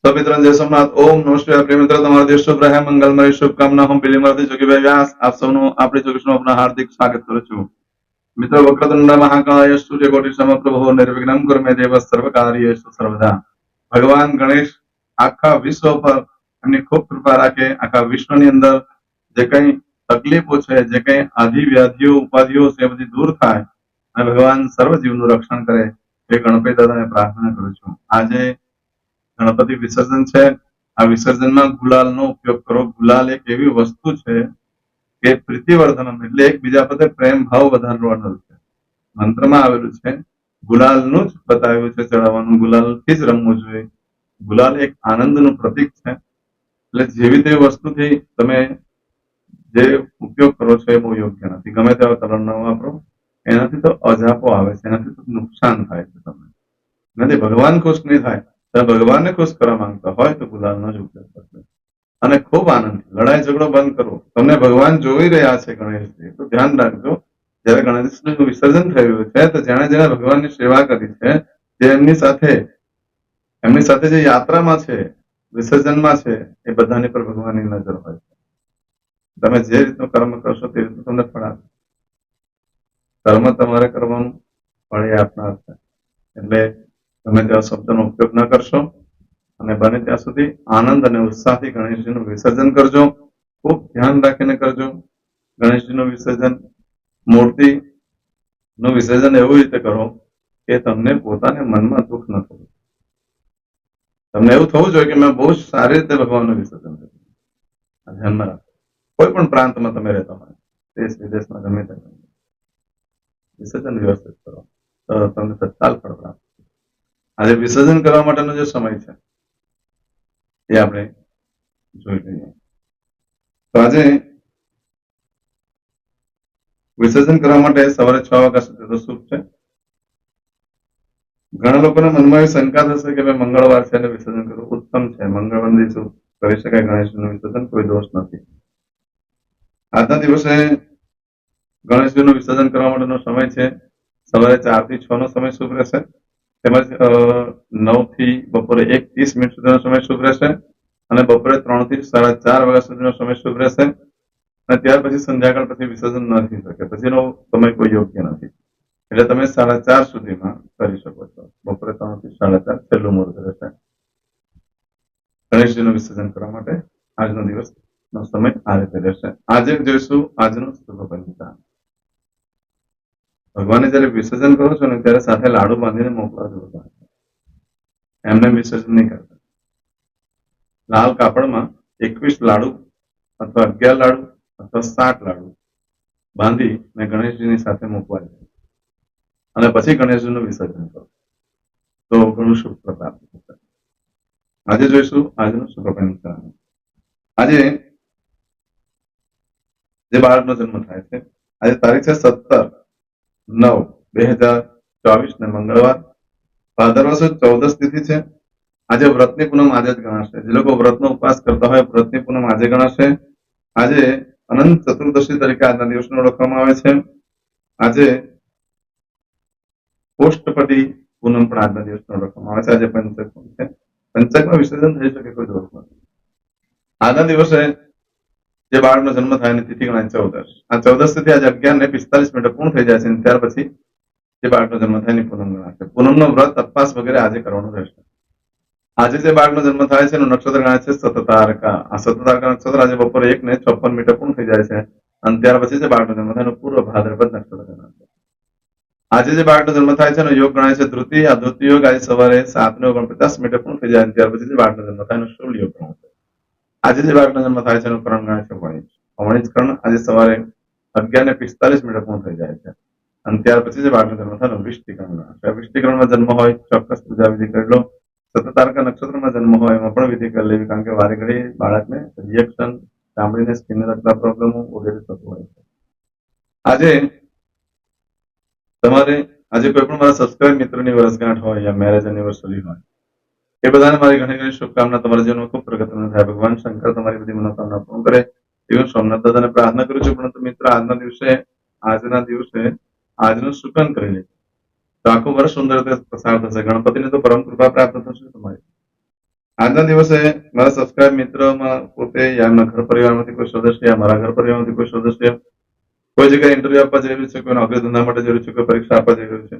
सवित्र जय सोमनाथ ओम नमः शिवाय प्रिय मित्र તમારો દિવસ શુભ રહે મંગલમય શુભકામના હું બિલીમરથી જોગીભાઈ વ્યાસ આપ સૌનું આપણી જોગીશનું આપના હાર્દિક સ્વાગત કરું છું મિત્રો વક્રતુંડ મહાકાય સૂર્યકોટિ સમપ્રભો નિર્વિઘ્નમ કુરુ દેવ સર્વકાર્યેષુ સર્વદા ભગવાન ગણેશ આખા વિશ્વ પર એમની ખૂબ કૃપા રાખે આખા વિશ્વની અંદર જે કંઈ તકલીફો છે જે કંઈ આધિ વ્યાધિઓ ઉપાધિઓ છે એ બધી દૂર થાય અને ભગવાન સર્વ જીવનું રક્ષણ કરે એ ગણપતિ દાદાને પ્રાર્થના કરું છું આજે ગણપતિ વિસર્જન છે આ વિસર્જનમાં ગુલાલનો ઉપયોગ કરો ગુલાલ એક એવી વસ્તુ છે કે પ્રીતિવર્ધનમ એટલે એકબીજા પ્રત્યે પ્રેમ ભાવ વધારવાનું છે મંત્રમાં આવેલું છે ગુલાલનું જ બતાવ્યું છે ચડાવવાનું ગુલાલથી જ રમવું જોઈએ ગુલાલ એક આનંદનું પ્રતીક છે એટલે જેવી તેવી વસ્તુથી તમે જે ઉપયોગ કરો છો એ બહુ યોગ્ય નથી ગમે તેવા કલર ન વાપરો એનાથી તો અજાપો આવે છે એનાથી તો નુકસાન થાય છે તમને એનાથી ભગવાન ખુશ નહીં થાય ભગવાનને ખુશ કરવા માંગતા હોય તો ગુલાલનો જ ઉપયોગ કરજો અને ખૂબ આનંદ લડાઈ ઝઘડો બંધ કરો તમને ભગવાન જોઈ રહ્યા છે ગણેશજી તો ધ્યાન રાખજો જયારે ગણેશનું વિસર્જન થયું છે તો જેણે જેણે ભગવાનની સેવા કરી છે તે એમની સાથે જે યાત્રામાં છે વિસર્જનમાં છે એ બધાની પર ભગવાનની નજર હોય છે તમે જે રીતનું કર્મ કરશો તે રીતનું તમને ફળ આપે કર્મ તમારે કરવાનું ફળ એ આપનાર છે એટલે તમે તેવા શબ્દનો ઉપયોગ ન કરશો અને બને ત્યાં સુધી આનંદ અને ઉત્સાહથી ગણેશજીનું વિસર્જન કરજો ખૂબ ધ્યાન રાખીને કરજો ગણેશજીનું વિસર્જન મૂર્તિનું વિસર્જન એવી રીતે કરો કે તમને પોતાને મનમાં દુઃખ ન થવું તમને એવું થવું જોઈએ કે મેં બહુ સારી રીતે ભગવાનનું વિસર્જન કર્યું ધ્યાનમાં રાખો કોઈ પણ પ્રાંતમાં તમે રહેતા હોય દેશ વિદેશમાં ગમે તે વિસર્જન વ્યવસ્થિત કરો તો તમને તત્કાલ ફળ પ્રાપ્ત આજે વિસર્જન કરવા માટેનો જે સમય છે એ આપણે જોઈ લઈએ તો આજે વિસર્જન કરવા માટે સવારે 6 વાગ્યા સુધી તો શુભ છે ઘણા લોકોના મનમાં એવી શંકા થશે કે ભાઈ મંગળવાર છે અને વિસર્જન કરવું ઉત્તમ છે મંગળવાર દિવસે કરી શકાય ગણેશજીનું વિસર્જન કોઈ દોષ નથી આજના દિવસે ગણેશજીનું વિસર્જન કરવા માટેનો સમય છે સવારે 4 થી 6 નો સમય શુભ રહેશે તેમજ 9 થી બપોરે 1:30 સુધીનો સમય શુભ રહેશે અને બપોરે 3 થી 4:30 વાગ્યા સુધીનો સમય શુભ રહેશે અને ત્યાર પછી સંધ્યાકાળ પછી વિસર્જન ન થઈ શકે પછીનો સમય કોઈ યોગ્ય નથી એટલે તમે 4:30 સુધીમાં કરી શકો છો બપોરે 3 થી 4:30 છેલ્લું મુહૂર્ત રહેશે ગણેશજીનું વિસર્જન કરવા માટે આજનો દિવસનો સમય આ રીતે રહેશે આજે જોઈશું આજનો શુભ પંચાંગ ભગવાનને જયારે વિસર્જન કરો છો ને ત્યારે સાથે લાડુ બાંધીને મોકલાજો એમને વિસર્જન નહીં કરતા લાલ કાપડમાં 21 લાડુ અથવા 11 લાડુ અથવા 7 લાડુ બાંધી ને ગણેશજીની સાથે મૂકવા જાય અને પછી ગણેશજીનું વિસર્જન કરો તો ઘણું શુભ પ્રાપ્ત થશે આજે જોઈશું આજનું શુભ પંચાંગ આજે જે બાળકનો જન્મ થાય છે આજે તારીખ છે 17/9/2024 ને મંગળવાર ભાદરવા સુદ 14 તિથિ છે આજે વ્રતની પૂનમ આજે જ ગણાશે જે લોકો વ્રતનો ઉપવાસ કરતા હોય વ્રતની પૂનમ આજે ગણાશે આજે અનંત ચતુર્દશી તરીકે આજના દિવસને ઓળખવામાં આવે છે આજે પોષ્ટપટી પૂનમ પણ આજના દિવસને ઓળખવામાં આવે છે આજે પંચક છે પંચકમાં વિસર્જન થઈ શકે કોઈ દોષ નથી આજના દિવસે જે બાળકનો જન્મ થાય એની તિથિ ગણાય 14 આ 14 તિથિ આજે 11:45 પૂર્ણ થઈ જાય છે ત્યાર પછી જે બાળકનો જન્મ થાય એની પૂનમ ગણાશે પૂનમનો વ્રત ઉપવાસ વગેરે આજે કરવાનું રહેશે આજે જે બાળકનો જન્મ થાય છે એનું નક્ષત્ર ગણાય છે સતતારકા આ સતતારકા નક્ષત્ર આજે બપોરે 1:56 પૂર્ણ થઈ જાય છે અને ત્યાર પછી જે બાળકનો જન્મ થાય એનું પૂર્વ ભાદ્રપદ નક્ષત્ર ગણાશે આજે જે બાળકનો જન્મ થાય છે એનો યોગ ગણાય છે ધૃતિ આ ધૃતિ યોગ આજે સવારે 7:49 પૂર્ણ થઈ જાય ત્યાર પછી જે બાળકનો જન્મ થાય એનો શુલ યોગ ગણાશે આજે જે બાળકનો જન્મ થાય છે એનું કરણ ગણાય છે વણિજ કરણ આજે સવારે 11:45 પૂર્ણ થઈ જાય છે અને ત્યાર પછી જે બાળકનો જન્મ થાય એનો વિષ્ટિકરણ ગણાશે વિષ્ટિકરણમાં જન્મ હોય ચોક્કસ પૂજા વિધિ કરી લો સતતારકા નક્ષત્રમાં જન્મ હોય એમાં પણ વિધિ કરી લેવી કારણ કે વારે ઘડી બાળકને રિએક્શન ચામડીને સ્કિનને લગતા પ્રોબ્લેમો વગેરે થતું હોય છે આજે તમારે આજે કોઈ પણ મારા સબસ્ક્રાઇબ મિત્રોની વર્ષગાંઠ હોય યા મેરેજ એનિવર્સરી હોય એ બધાને મારી ઘણી ઘણી શુભકામના તમારા જીવનમાં ખૂબ પ્રગતિનો થાય ભગવાન શંકર તમારી બધી મનોકામના પૂર્ણ કરે એવું સોમનાથ દાદાને પ્રાર્થના કરું છું પરંતુ મિત્ર આજના દિવસે આજનું શુકન કરી લે તો આખું વર્ષ સુંદર રીતે પસાર થશે ગણપતિને તો પરમ કૃપા પ્રાપ્ત થશે તમારી આજના દિવસે મારા સબસ્ક્રાઇબ મિત્રમાં પોતે યા એમના ઘર પરિવારમાંથી કોઈ સદસ્ય યા મારા ઘર પરિવારમાંથી કોઈ સદસ્ય કોઈ જગ્યાએ ઇન્ટરવ્યુ આપવા જઈ રહ્યું છે, કોઈ નોકરી ધંધા માટે જઈ રહ્યું છે, કોઈ પરીક્ષા આપવા જઈ રહ્યું છે,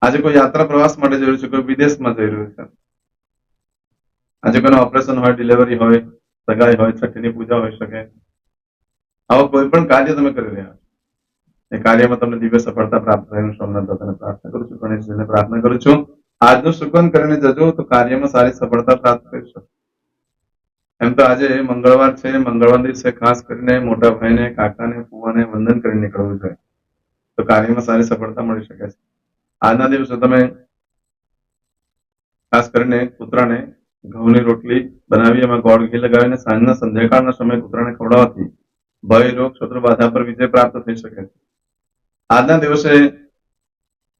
આજે કોઈ યાત્રા પ્રવાસ માટે જઈ રહ્યું છે, કોઈ વિદેશમાં જઈ રહ્યું છે, આજે કોઈનું ઓપરેશન હોય, ડિલિવરી હોય, સગાઈ હોય, છઠ્ઠીની પૂજા હોઈ શકે, આવા કોઈ પણ કાર્ય તમે કરી રહ્યા છો એ કાર્યમાં તમને દિવ્ય સફળતા પ્રાપ્ત થાય હું સોમનાથ દાદાને પ્રાર્થના કરું છું, ગણેશજીને પ્રાર્થના કરું છું. આજનું સુકન કરીને જજો તો કાર્યમાં સારી સફળતા પ્રાપ્ત કરી શકો. એમ તો આજે મંગળવાર છે, મંગળવાર દિવસે ખાસ કરીને મોટા ભાઈને, કાકાને, ફુવાને વંદન કરીને નીકળવું જોઈએ તો કાર્યમાં સારી સફળતા મળી શકે છે. આજના દિવસે તમે ખાસ કરીને કૂતરાને ઘઉંની રોટલી બનાવી એમાં ગોળ ઘી લગાવીને સાંજના સંધ્યાકાળના સમયે કૂતરાને ખવડાવવાથી ભય, રોગ, શત્રુ બાધા પર વિજય પ્રાપ્ત થઈ શકે છે. આજના દિવસે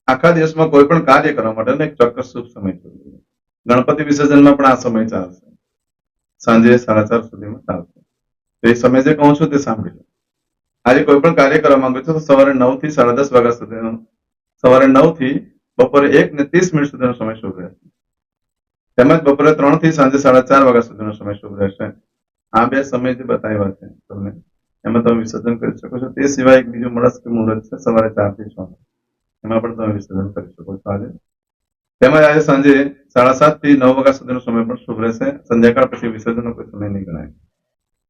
આખા દિવસમાં કોઈ પણ કાર્ય કરવા માટે એક ચોક્કસ શુભ સમય છે. ગણપતિ વિસર્જનમાં પણ આ સમય ચાલશે, સાંજે 4:30 સુધીમાં ચાલશે. તો એ સમય જે કહું છું તે સાંભળી લો. આજે કોઈ પણ કાર્ય કરવા માંગો છો તો સવારે 9 થી 10:30 વાગ્યા સુધીનો, સવારે 9 થી બપોરે 1:30 સુધીનો સમય શુભ રહેશે. તેમજ બપોરે 3 થી સાંજે 4:30 વાગ્યા સુધીનો સમય શુભ રહેશે. આ બે સમય જે બતાવ્યા છે તમને એમાં તમે વિસર્જન કરી શકો છો. તે સિવાય એક બીજું મળસ્ક મુહૂર્ત છે સવારે 4 થી 6, એમાં પણ તમે વિસર્જન કરી શકો છો આજે. તેમજ આજે સાંજે 7:30 થી 9 વાગ્યા સુધીનો સમય પણ શુભ રહેશે. સંધ્યાકાળ પછી વિસર્જનનો કોઈ સમય નહીં ગણાય.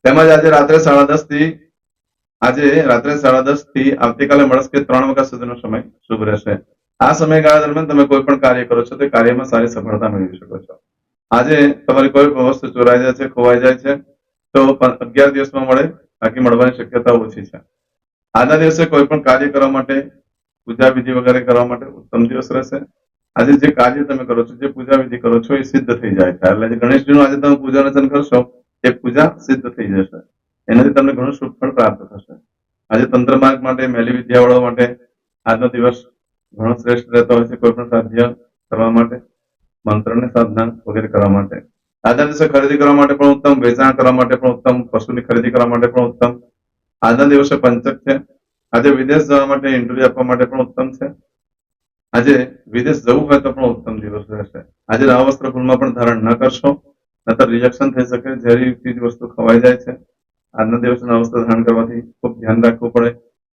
તેમજ આજે રાત્રે 10:30 થી આવતીકાલે મળસ્કે 3 વાગ્યા સુધીનો સમય શુભ રહેશે. આ સમયગાળા દરમિયાન તમે કોઈ પણ કાર્ય કરો છો તે કાર્યમાં સારી સફળતા મેળવી શકો છો. આજે તમારી કોઈ પણ વસ્તુ ચોરાઈ જાય છે, ખોવાઈ જાય છે તો 11 દિવસમાં મળે, બાકી મળવાની શક્યતા ઓછી છે. આજના દિવસે કોઈ પણ કાર્ય કરવા માટે, પૂજા વિધિ વગેરે કરવા માટે ઉત્તમ દિવસ રહેશે. આજે જે કાર્ય તમે કરો છો, જે પૂજા વિધિ કરો છો એ સિદ્ધ થઈ જાય છે. એટલે ગણેશજીનું આજે તમે પૂજા રચન કરશો એ પૂજા સિદ્ધ થઈ જશે. એનાથી તમને ઘણું શુભ ફળ પ્રાપ્ત થશે. આજે તંત્ર માર્ગ માટે, મેલી વિદ્યાવાળો માટે આજનો દિવસ ઘણો શ્રેષ્ઠ રહેતો હોય છે. કોઈ પણ સાધ્ય કરવા માટે, મંત્રની સાધના વગેરે કરવા માટે. આજના દિવસે ખરીદી કરવા માટે પણ ઉત્તમ, વેચાણ કરવા માટે પણ ઉત્તમ, પશુની ખરીદી કરવા માટે પણ ઉત્તમ. આજના દિવસે પંચક છે. આજે વિદેશ જવા માટે, ઇન્ટરવ્યુ આપવા માટે પણ ઉત્તમ છે. આજે વિદેશ જવું હોય તો પણ ઉત્તમ દિવસ રહેશે. આજે નવા વસ્ત્ર ભૂલમાં પણ ધારણ ન કરશો, નતર રિજેક્શન થઈ શકે, ઝેરી ચીજ વસ્તુ ખવાઈ જાય છે. આજના દિવસે નવા વસ્ત્ર ધારણ કરવાથી ખૂબ ધ્યાન રાખવું પડે.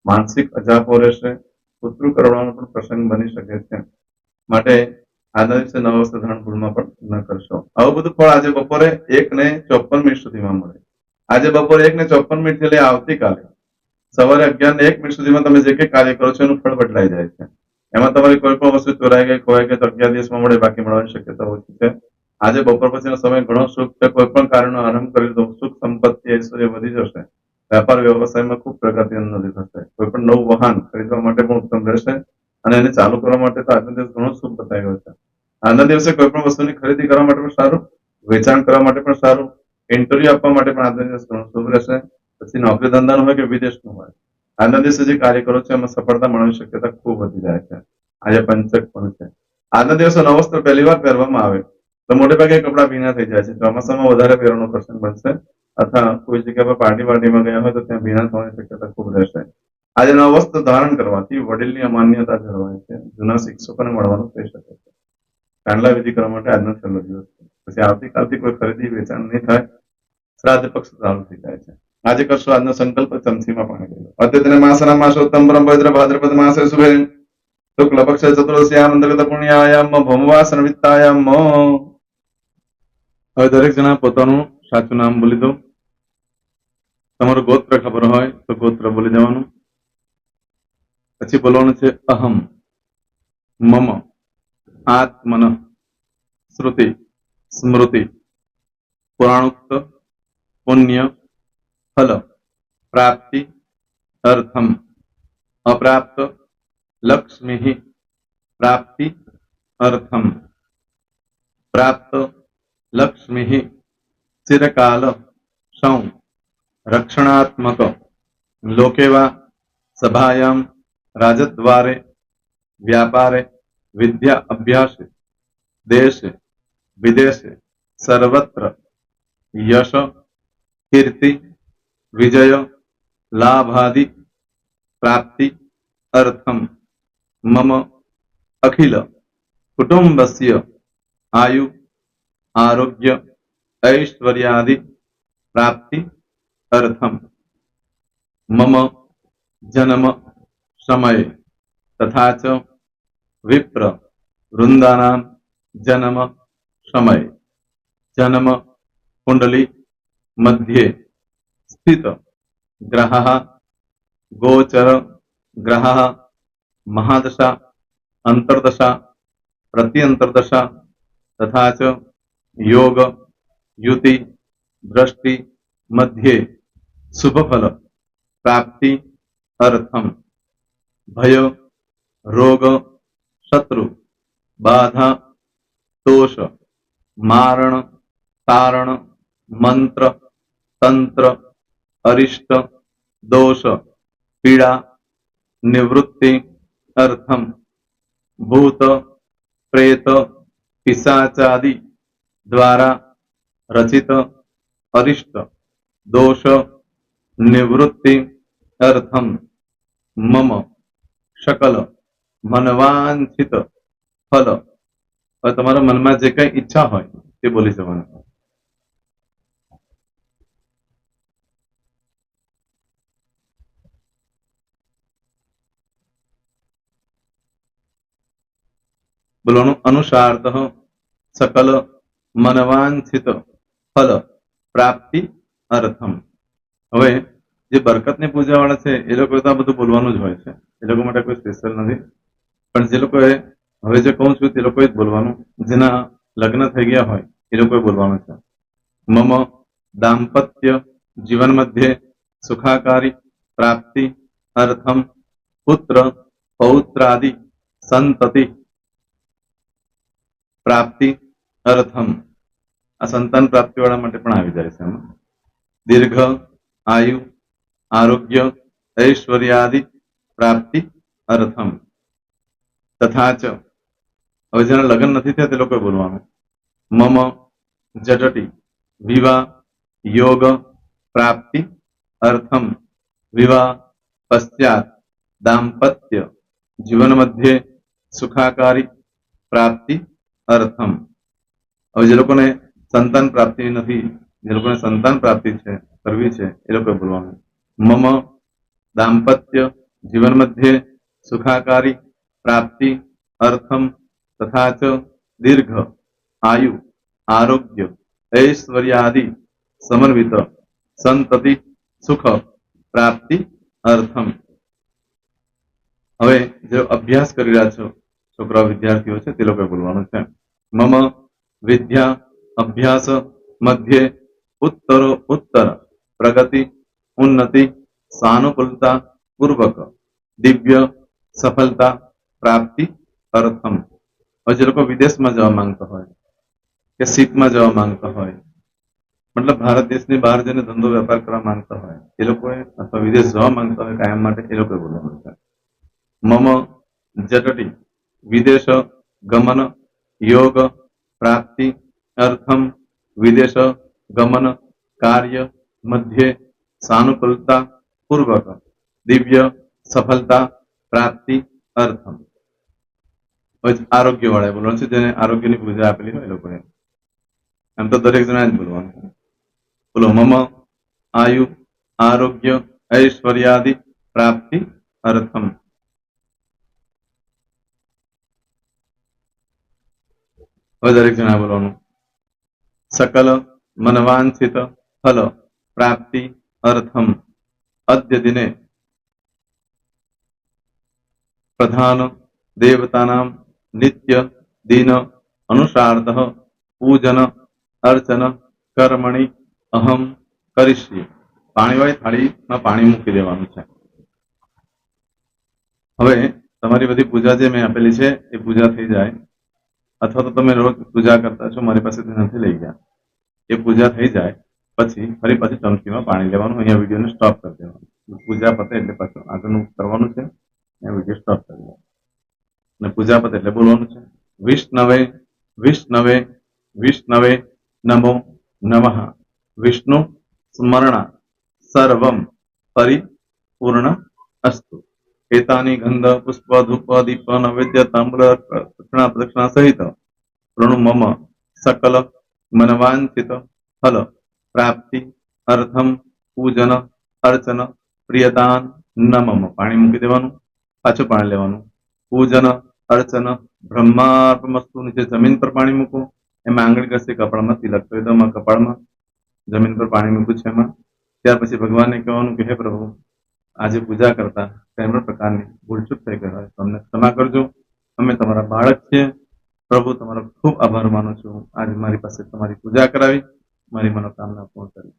માનસિક અજાપો રહેશે, પુત્ર કરવાનો પણ પ્રસંગ બની શકે છે. માટે આજના દિવસે નવા વસ્ત્ર ધારણ ભૂલમાં પણ ન કરશો. આવું બધું ફળ આજે બપોરે 1:54 સુધીમાં મળે. આજે બપોરે 1:54 થી લઈ આવતીકાલે સવારે 11:01 સુધીમાં તમે જે કંઈ કાર્ય કરો છો એનું ફળ બદલાઈ જાય છે. એમાં તમારી કોઈ પણ વસ્તુ ચોરાઈ ગઈ, ખોવાઈ ગઈ તો 11 દિવસમાં મળે, બાકી મળવાની શક્યતા ઓછી છે. આજે બપોર પછીનો સમય ઘણો શુભ છે. કોઈ પણ કાર્યનો આરંભ કરી દો, સુખ સંપત્તિ ઐશ્વર્ય વધી જશે. વેપાર વ્યવસાયમાં ખૂબ પ્રગતિ ઉન્નતિ થશે. કોઈ પણ નવું વાહન ખરીદવા માટે પણ ઉત્તમ રહેશે અને એને ચાલુ કરવા માટે તો આજનો દિવસ ઘણો શુભ બતાવ્યો છે. આજના દિવસે કોઈ પણ વસ્તુની ખરીદી કરવા માટે પણ સારું, વેચાણ કરવા માટે પણ સારું, ઇન્ટરવ્યુ આપવા માટે પણ આજનો દિવસ ઘણો શુભ રહેશે. પછી નોકરી ધંધાનો હોય કે વિદેશનો હોય, આજના દિવસે જે કાર્ય કરો છો એમાં સફળતા મળવાની શક્યતા ખૂબ વધી જાય છે. આજે પંચક પણ છે. આજના દિવસે નવ વસ્ત્ર પહેલી વાર પહેરવામાં આવે તો મોટે ભાગે કપડા ભીના થઈ જાય છે. ચોમાસામાં વધારે પહેરવાનો પ્રસંગ બનશે અથવા કોઈ જગ્યા પર પાર્ટીમાં ગયા હોય તો ત્યાં ભીના થવાની શક્યતા ખૂબ રહેશે. આજે નવ વસ્ત્ર ધારણ કરવાથી વડીલની અમાન્યતા જળવાય છે. જૂના શિક્ષકોને મળવાનું થઈ શકે છે. કાંડલા વિધિ કરવા માટે આજનો છેલ્લો દિવસ છે. પછી આવતીકાલથી કોઈ ખરીદી વેચાણ નહીં થાય. શ્રાદ્ધ પક્ષ ચાલુ થઈ જાય છે. આજે કરશો આજનો સંકલ્પ ચમચીમાં પાણી લઈ લો. અદ્યતન માસના માસોત્તમ પરમ પવિત્ર ભાદ્રપદ માસે શુભે શુક્લ પક્ષ ચતુર્દશ્યામ અંતર્ગત પુણ્યાયામ ભૌમવાસન વિત્તાયામ. હવે દરેક જણા પોતાનું સાચું નામ બોલી દો. તમારું ગોત્ર ખબર હોય તો ગોત્ર બોલી દેવાનું. પછી બોલવાનું છે અહમ, મમ, આત્મન, શ્રુતિ, સ્મૃતિ, પુરાણોક્ત, પુણ્ય, ફલ, પ્રાપ્તિ, અર્થમ, અપ્રાપ્ત, લક્ષ્મી, પ્રાપ્તિ, અર્થમ, પ્રાપ્ત, લક્ષ્મી, ચિરકાલ, સૌ, રક્ષણાત્મક, લોકેવા, સભાયામ, રાજદ્વારે, વ્યાપારે, વિદ્યા અભ્યાસે, દેશે, વિદેશે, સર્વત્ર, યશ, કીર્તિ, વિજય, લાભાદિ, પ્રાપ્તિ, અર્થમ, મમ, અખિલ, કુટુંબસ્ય, આયુ, आरोग्य ऐश्वर्यादि प्राप्ति अर्थम मम जन्म समय तथा च विप्र वृंदानां जन्म समय जन्म कुंडली मध्ये स्थित ग्रहः गोचर ग्रहः महादशा अंतर्दशा प्रत्यंतर्दशा तथा च योग युति दृष्टि मध्ये शुभफल प्राप्ति अर्थम भय रोग शत्रु बाधा दोष मारण तारण मंत्र तंत्र अरिष्ट दोष पीड़ा निवृत्ति अर्थम भूत प्रेत पिशाचादि द्वारा रचित अरिष्ट दोष निवृत्ति अर्थम मम सकल मनवांछित फल और તમારા મનમાં જે કઈ ઈચ્છા હોય તે બોલી જવાનું. બોલવાનું અનુસારતઃ सकल मनवांछित फल प्राप्ति अर्थम. હવે જે બરકતની પૂજા વાળા છે એ લોકો તો આ બધું બોલવાનું જ હોય છે, એ લોકો માટે કોઈ સ્પેશિયલ નથી. પણ જે લોકોએ હવે જે કહું છું તે લોકોએ જ બોલવાનું, જેના લગ્ન થઈ ગયા હોય એ લોકોએ બોલવાનું છે. મમ દાંપત્ય જીવન મધ્યે સુખાકારી પ્રાપ્તિ અર્થમ પુત્ર પૌત્રાદि સંતતિ પ્રાપ્તિ અર્થમ. આ સંતાન પ્રાપ્તિ વાળા માટે પણ આવી જાય છે. એમાં દીર્ઘ આયુ આરોગ્ય ऐश्वर्यादि प्राप्ति अर्थम तथा च. હવે જેના લગ્ન નથી થયા તે લોકોએ બોલવાનું મમ જટટી વિવાહ योग प्राप्ति अर्थम विवाह पश्चात दाम्पत्य जीवन मध्य सुखाकारी प्राप्ति अर्थम. હવે જે લોકોને સંતાન પ્રાપ્તિ નથી, જે લોકોને સંતાન પ્રાપ્તિ છે કરવી છે એ લોકોએ બોલવાનું मम दाम्पत्य जीवन मध्य सुखाकारी प्राप्ति अर्थम तथा च दीर्घ आयु आरोग्य ऐश्वर्यादि समन्वित संतति सुख प्राप्ति अर्थम. હવે જે અભ્યાસ કરી રહ્યા છો છોકરા વિદ્યાર્થીઓ છે તે લોકોએ બોલવાનું છે મમ વિદ્યા અભ્યાસ મધ્યે ઉત્તરો ઉત્તર પ્રગતિ उन्नति सानुकूलता पूर्वक दिव्य सफलता प्राप्ति अर्थम. और जो लोग विदेश में जवा मांगता हो कि सीप में जवा मांगता हो, मतलब भारत देश ने बहार जने धंधो व्यापार करवा मांगता हो ए लोग अथवा विदेश जवा मांगता हो कायम माटे ए लोग बोलवानुं छे मम जटटी विदेश गमन योग प्राप्ति अर्थम विदेश गमन कार्य मध्य सानुकूलता पूर्वक दिव्य सफलता प्राप्ति अर्थम. आरोग्य वाળા બોલવાનું છે, જેને આરોગ્યની પૂજા આપેલી હોય એ લોકોએ. એમ તો દરેક જણા જ બોલવાનું. બોલો મમ આયુ આરોગ્ય ऐश्वर्यादि प्राप्ति अर्थम. હવે દરેક જણા બોલવાનું सकल मनवांछित फल प्राप्ति अर्थम अद्य दिने प्रधान देवतानां नित्य दिन अनुसारतः पूजन अर्चन कर्मणि अहम करिष्ये. પાણીવાળી થાળીમાં પાણી મૂકી દેવાનું છે. હવે તમારી બધી પૂજા જે મેં આપેલી છે એ પૂજા થઈ જાય, અથવા તો તમે રોજ પૂજા કરતા છો મારી પાસેથી નથી લઈ ગયા, એ પૂજા થઈ જાય પછી ફરી પાછી ચમચીમાં પાણી લેવાનું. અહીંયા વિડીયોને સ્ટોપ કરી દેવાનું. પૂજા પતે એટલે પાછું આગળનું કરવાનું છે. અહીંયા વિડીયો સ્ટોપ કરી દેવાનો અને પૂજા પતે એટલે બોલવાનું છે વિષ્ણવે વિષ્ણવે વિષ્ણવે નમો નમઃ વિષ્ણુ સ્મરણ સર્વમ પરિપૂર્ણ અસ્તુ. एतानि गंध पुष्प धूप दीप नैवेद्य ताम्र दक्षिणा प्रदक्षिणा सहित प्रणु मम सकल मनवांछित फल प्राप्ति अर्थम पूजन अर्चन प्रियदान नमम पाणी मूकी देवानुं पाछुं पाणी लेवानुं पूजन अर्चन ब्रह्मार्पणमस्तु नीचे जमीन पर पाणी मूको एमां आंगળી घसी कपाळमां तिलक કરી દો માં કપાળમાં જમીન પર પાણી મૂક્યું છે એમાં ત્યાર પછી ભગવાનને કહેવાનું કે હે પ્રભુ આજે પૂજા કરતા કઈ પણ પ્રકારની ભૂલચૂક થઈ ગઈ હોય તો અમને ક્ષમા કરજો અમે તમારા બાળક છીએ પ્રભુ તમારો ખૂબ આભાર માનું છું આજે મારી પાસે તમારી પૂજા કરાવી મારી મનોકામના પૂર્ણ કરી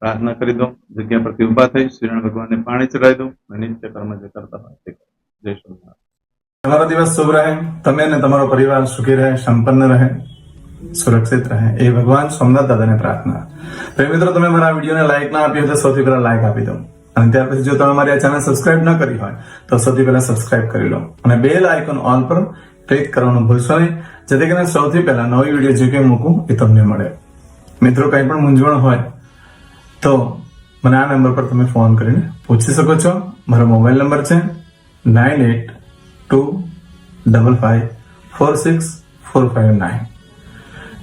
પ્રાર્થના કરી દો જગ્યા પરથી ઊભા થઈ શ્રીનારાયણ ભગવાનને પાણી ચડાવી દો અને નિત્ય કર્મ જે કરતા હોય તે કરો. જય શ્રી તમારો દિવસ શુભ રહે, તમે અને તમારો પરિવાર સુખી રહે, સંપન્ન રહે, સુરક્ષિત રહે એ ભગવાન સોમનાથ દાદાને પ્રાર્થના. પ્રેમ મિત્રો, તમે મારા વિડીયોને લાઈક ના આપી હોય તો સૌથી પહેલા લાઈક આપી દો અને ત્યાર પછી જો તમે મારી આ ચેનલ સબસ્ક્રાઇબ ન કરી હોય તો સૌથી પહેલા સબસ્ક્રાઇબ કરી લો અને બેલ આઇકોન ઓલ પર ક્લિક કરવાનું ભૂલશો નહીં, જેથી કરીને સૌથી પહેલા નવી વિડીયો જે કંઈ મૂકું એ તમને મળે. મિત્રો, કંઈ પણ મૂંઝવણ હોય તો મને આ નંબર પર તમે ફોન કરીને પૂછી શકો છો. મારો મોબાઈલ નંબર છે 9825546459.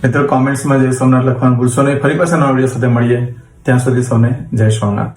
મિત્રો, કોમેન્ટ્સમાં જય સોમનાથ લખવાનું ભૂલશો નહીં. ફરી પાછા નવા વિડીયો સાથે મળીએ. ત્યાં સુધી સૌને જય સોમનાથ.